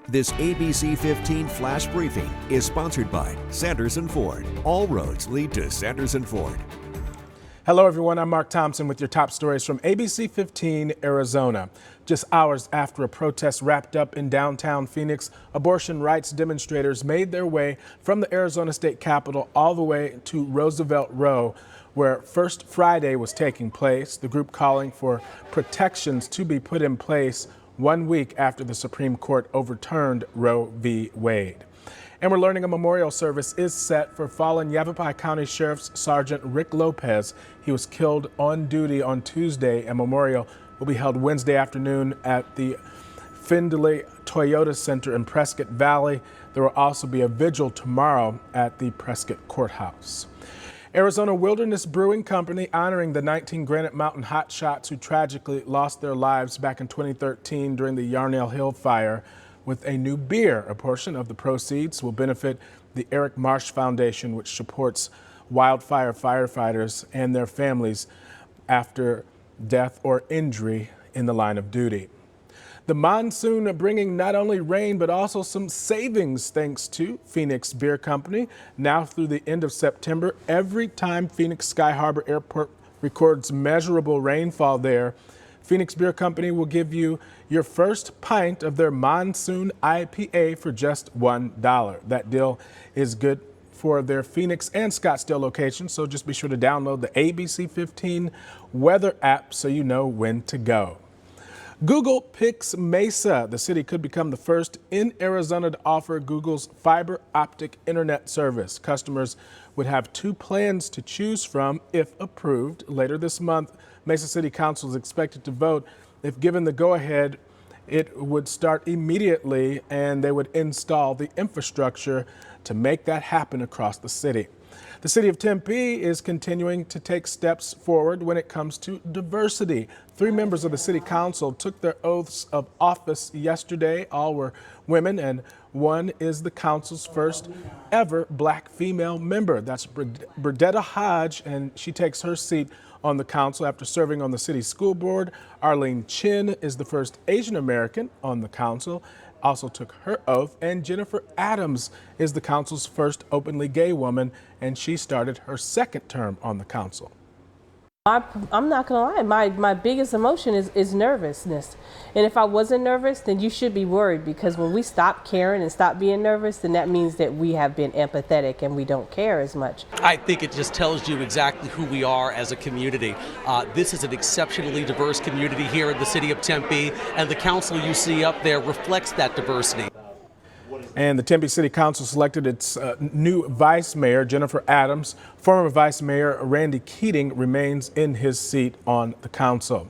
This ABC15 flash briefing is sponsored by Sanderson Ford. All roads lead to Sanderson Ford. Hello everyone, I'm Mark Thompson with your top stories from ABC15 Arizona. Just hours after a protest wrapped up in downtown Phoenix, abortion rights demonstrators made their way from the Arizona State Capitol all the way to Roosevelt Row, where First Friday was taking place, the group calling for protections to be put in place 1 week after the Supreme Court overturned Roe v. Wade. And we're learning a memorial service is set for fallen Yavapai County Sheriff's Sergeant Rick Lopez. He was killed on duty on Tuesday. A memorial will be held Wednesday afternoon at the Findlay Toyota Center in Prescott Valley. There will also be a vigil tomorrow at the Prescott Courthouse. Arizona Wilderness Brewing Company honoring the 19 Granite Mountain hotshots who tragically lost their lives back in 2013 during the Yarnell Hill fire with a new beer. A portion of the proceeds will benefit the Eric Marsh Foundation, which supports wildfire firefighters and their families after death or injury in the line of duty. The monsoon bringing not only rain, but also some savings thanks to Phoenix Beer Company. Now through the end of September, every time Phoenix Sky Harbor Airport records measurable rainfall there, Phoenix Beer Company will give you your first pint of their monsoon IPA for just $1. That deal is good for their Phoenix and Scottsdale locations, so just be sure to download the ABC15 weather app so you know when to go. Google picks Mesa. The city could become the first in Arizona to offer Google's fiber optic internet service. Customers would have two plans to choose from if approved. Later this month, Mesa City Council is expected to vote. If given the go-ahead, it would start immediately and they would install the infrastructure to make that happen across the city. The city of Tempe is continuing to take steps forward when it comes to diversity. 3 members of the city council took their oaths of office yesterday. All were women, and one is the council's first ever black female member. That's Burdetta Hodge, and she takes her seat on the council after serving on the city school board. Arlene Chin is the first Asian American on the council, also took her oath, and Jennifer Adams is the council's first openly gay woman, and she started her second term on the council. I'm not gonna lie, my biggest emotion is nervousness. And if I wasn't nervous, then you should be worried, because when we stop caring and stop being nervous, then that means that we have been empathetic and we don't care as much. I think it just tells you exactly who we are as a community. This is an exceptionally diverse community here in the city of Tempe, and the council you see up there reflects that diversity. And the Tempe City Council selected its new vice mayor, Jennifer Adams. Former Vice Mayor Randy Keating remains in his seat on the council.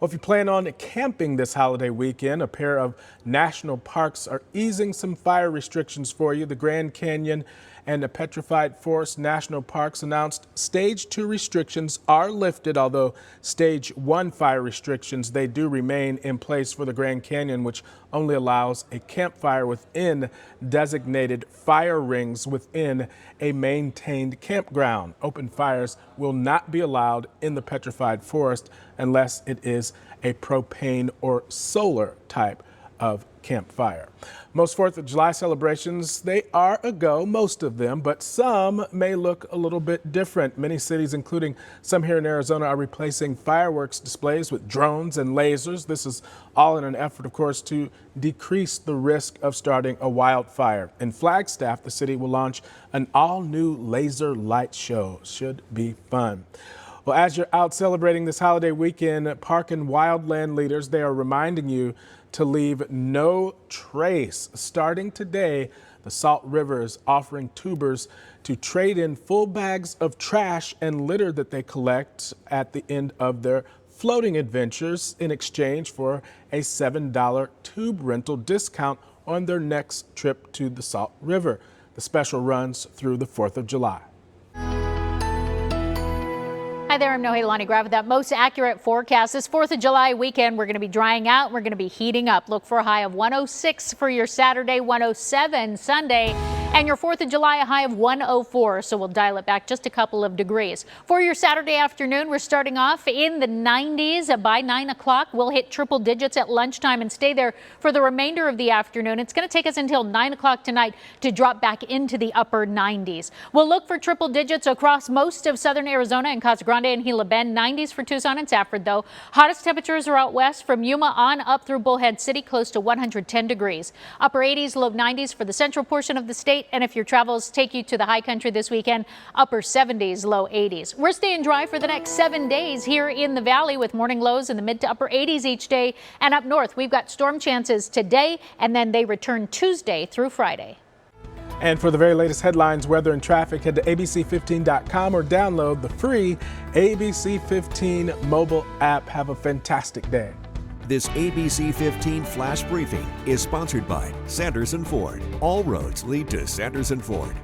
Well, if you plan on camping this holiday weekend, a pair of national parks are easing some fire restrictions for you. The Grand Canyon and the Petrified Forest National Parks announced Stage 2 restrictions are lifted, although Stage 1 fire restrictions, they do remain in place for the Grand Canyon, which only allows a campfire within designated fire rings within a maintained campground. Open fires will not be allowed in the Petrified Forest unless it is a propane or solar type of campfire. Most 4th of July celebrations, they are a go, most of them, but some may look a little bit different. Many cities, including some here in Arizona, are replacing fireworks displays with drones and lasers. This is all in an effort, of course, to decrease the risk of starting a wildfire. In Flagstaff, the city will launch an all-new laser light show. Should be fun. Well, as you're out celebrating this holiday weekend, park and wildland leaders, they are reminding you to leave no trace. Starting today, the Salt River is offering tubers to trade in full bags of trash and litter that they collect at the end of their floating adventures in exchange for a $7 tube rental discount on their next trip to the Salt River. The special runs through the 4th of July. Hi there, I'm Nohelani Grab with that most accurate forecast. This 4th of July weekend, we're going to be drying out. We're going to be heating up. Look for a high of 106 for your Saturday, 107 Sunday. And your 4th of July, a high of 104, so we'll dial it back just a couple of degrees. For your Saturday afternoon, we're starting off in the 90s. By 9 o'clock, we'll hit triple digits at lunchtime and stay there for the remainder of the afternoon. It's going to take us until 9 o'clock tonight to drop back into the upper 90s. We'll look for triple digits across most of southern Arizona and Casa Grande and Gila Bend. 90s for Tucson and Safford, though. Hottest temperatures are out west from Yuma on up through Bullhead City, close to 110 degrees. Upper 80s, low 90s for the central portion of the state. And if your travels take you to the high country this weekend, upper 70s, low 80s. We're staying dry for the next 7 days here in the valley with morning lows in the mid to upper 80s each day. And up north, we've got storm chances today, and then they return Tuesday through Friday. And for the very latest headlines, weather, and traffic, head to abc15.com or download the free ABC15 mobile app. Have a fantastic day. This ABC15 Flash Briefing is sponsored by Sanderson Ford. All roads lead to Sanderson Ford.